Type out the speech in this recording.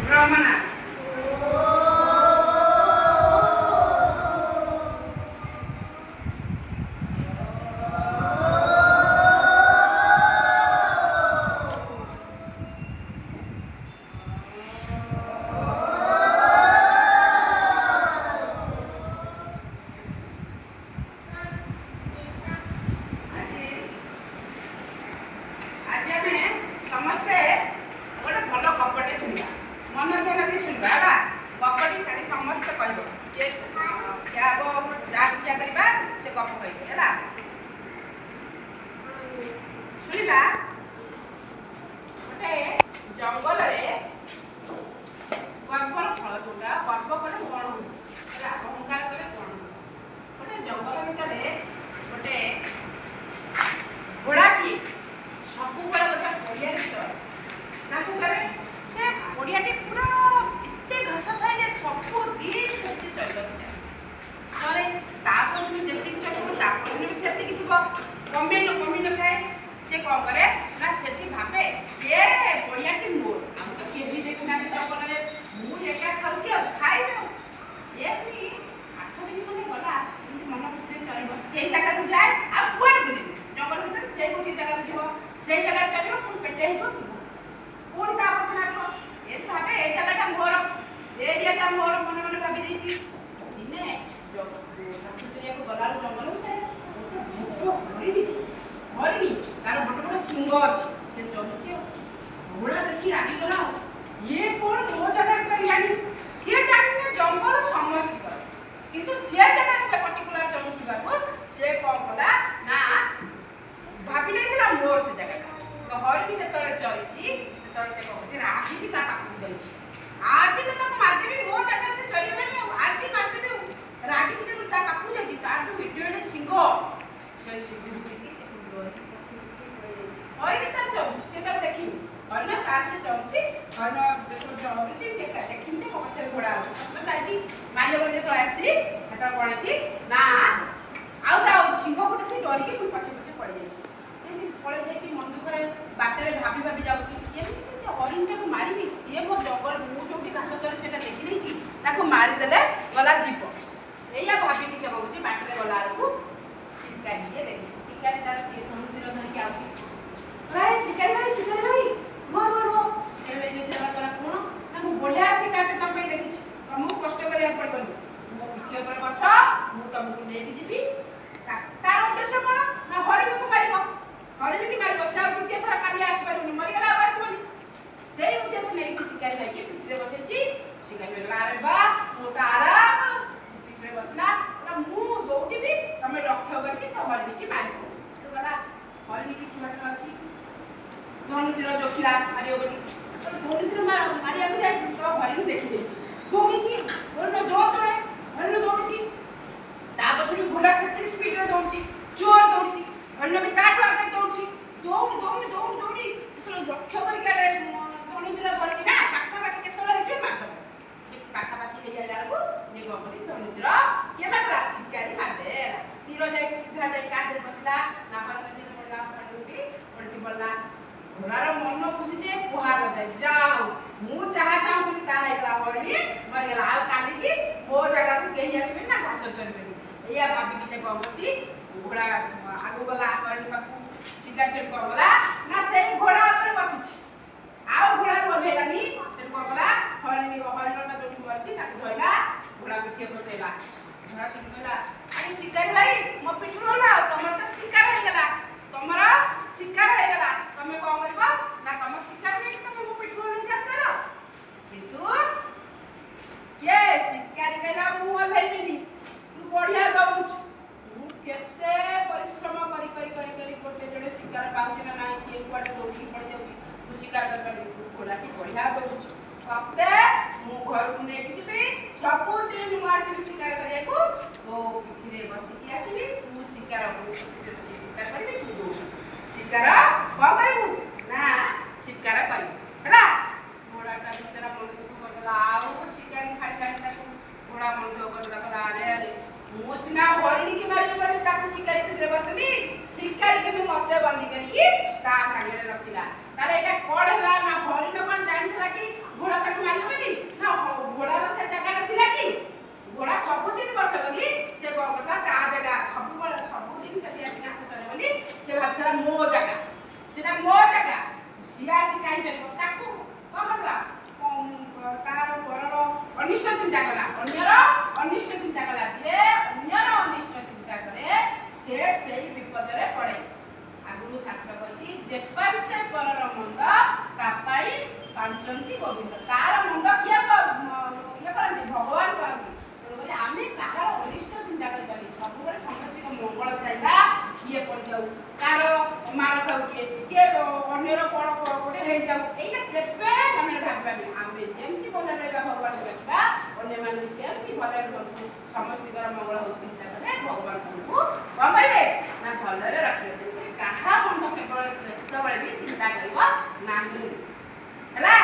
Ramana. ता सागरे रखिला तारे एटा code हला ना भरी न पण जानि छला कि घोड़ा तक मालूम चिंता कला अन्यर अनिष्ट चिंता कला जे अन्यर अनिष्ट चिंता करे से सेई विपद रे पड़े आगुरु शास्त्र कहछि जे पंचे परर मंद तापाई पांचंती गोविंद तार मंद किया ये करंती भगवान करंती बोले आमे कार अनिष्ट चिंता करि पारि सब बेले समस्त को मंगल चाहिबा किए पड़ जाऊ कार मार खाऊ किए अन्यर कोन कोटे हे जाऊ एटा केबे मने भाबबानी आमे जेमति भले रहबा भगवान रखबा अन्य मान सेमति भले रहबा समस्त कर मंगल हो चिंता करे भगवान को कोन करिवे ना भले रखबे काहा मन केवल केतबेले भी चिंता करिवो नाही ହେଲା।